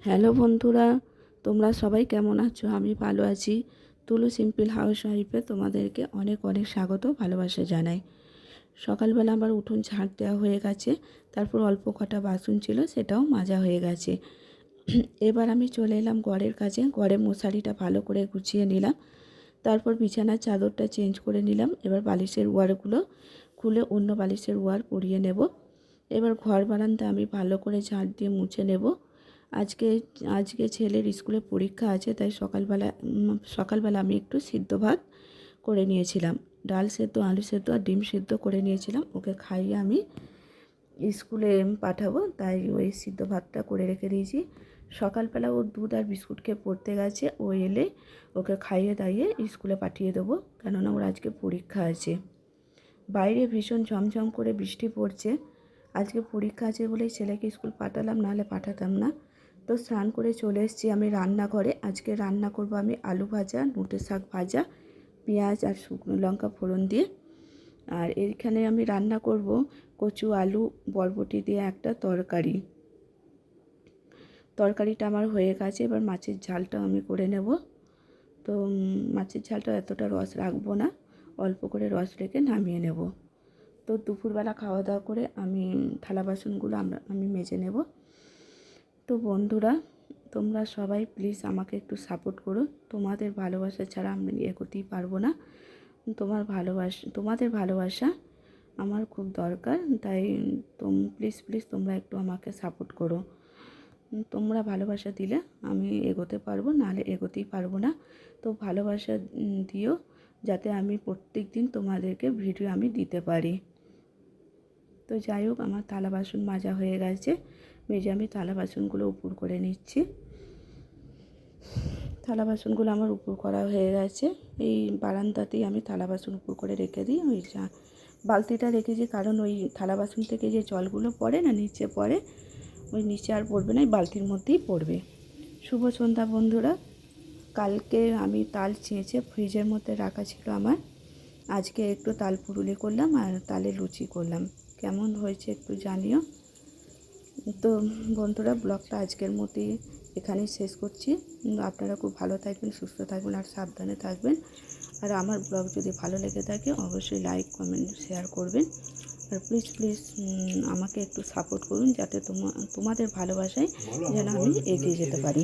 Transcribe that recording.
Hello বন্ধুরা, তোমরা সবাই কেমন আছো? আমি ভালো আছি। তুলু সিম্পল হাউস ওয়াইফে তোমাদেরকে অনেক অনেক স্বাগত, ভালোবাসা জানাই। সকালবেলা আমার উঠোন ঝাঁট দেওয়া হয়ে গেছে, তারপর অল্প কটা বাসন ছিল সেটাও মাজা হয়ে গেছে। এবার আমি চলে এলাম ঘরের কাছে। ঘরে মশারিটা ভালো করে গুছিয়ে নিলাম, তারপর বিছানার চাদরটা চেঞ্জ করে নিলাম। এবার বালিশের ওয়ারগুলো খুলে অন্য বালিশের ওয়ার পরিয়ে নেব। এবার ঘর বারান্দা আমি ভালো করে ঝাঁট দিয়ে মুছে নেব। আজকে আজকে ছেলের স্কুলে পরীক্ষা আছে, তাই সকালবেলা আমি একটু সিদ্ধ ভাত করে নিয়েছিলাম। ডাল সেদ্ধ, আলু সেদ্ধ আর ডিম সেদ্ধ করে নিয়েছিলাম। ওকে খাইয়ে আমি স্কুলে পাঠাবো, তাই ওই সিদ্ধ ভাতটা করে রেখে দিয়েছি। সকালবেলা ও দুধ আর বিস্কুট খেয়ে পড়তে গেছে, ও এলে ওকে খাইয়ে দাইয়ে স্কুলে পাঠিয়ে দেবো, কেননা ওর আজকে পরীক্ষা আছে। বাইরে ভীষণ ঝমঝম করে বৃষ্টি পড়ছে। আজকে পরীক্ষা আছে বলেই ছেলেকে স্কুল পাঠালাম, নাহলে পাঠাতাম না। তো স্নান করে চলে এসেছি আমি রান্নাঘরে। আজকে রান্না করব আমি আলু ভাজা, নোটে শাক ভাজা, পেঁয়াজ আর শুকনো লঙ্কা ফোড়ন দিয়ে। আর এইখানে আমি রান্না করব কচু আলু বরবটি দিয়ে একটা তরকারি। তরকারিটা আমার হয়ে গেছে। এবার মাছের ঝালটাও আমি করে নেব। তো মাছের ঝালটা এতটা রস রাখবো না, অল্প করে রস রেখে নামিয়ে নেব। তো দুপুরবেলা খাওয়া দাওয়া করে আমি থালা বাসনগুলো আমি মেজে নেব। তো বন্ধুরা, তোমরা সবাই প্লিজ আমাকে একটু সাপোর্ট করো। তোমাদের ভালোবাসা ছাড়া আমি এগোতেই পারবো না। তোমাদের ভালোবাসা আমার খুব দরকার, তাই প্লিজ তোমরা একটু আমাকে সাপোর্ট করো। তোমরা ভালোবাসা দিলে আমি এগোতে পারবো, নাহলে এগোতেই পারবো না। তো ভালোবাসা দিও, যাতে আমি প্রত্যেক দিন তোমাদেরকে ভিডিও আমি দিতে পারি। তো যাই হোক, আমার থালা বাসন মাজা হয়ে গেছে। মেজে আমি থালা বাসনগুলো উপর করে নিচ্ছি। থালা বাসনগুলো আমার উপর করা হয়ে গেছে। এই বারান্দাতেই আমি থালা বাসন উপর করে রেখে দিই। ওই বালতিটা রেখেছি, কারণ ওই থালা বাসন থেকে যে জলগুলো পড়ে না, নিচে পড়ে, ওই নিচে আর পড়বে না, এই বালতির মধ্যেই পড়বে। শুভ সন্ধ্যা বন্ধুরা। কালকে আমি তাল ছেঁচে ফ্রিজের মধ্যে রাখা ছিল আমার। আজকে একটু তাল পুরুলি করলাম আর তালে লুচি করলাম। কেমন হয়েছে একটু জানিও। তো বন্ধুরা, ব্লগটা আজকের মতোই এখানেই শেষ করছি। আপনারা খুব ভালো থাকবেন, সুস্থ থাকবেন আর সাবধানে থাকবেন। আর আমার ব্লগ যদি ভালো লেগে থাকে অবশ্যই লাইক, কমেন্ট, শেয়ার করবেন। আর প্লিজ আমাকে একটু সাপোর্ট করুন, যাতে তোমাদের ভালোবাসায় যেন আমি এগিয়ে যেতে পারি।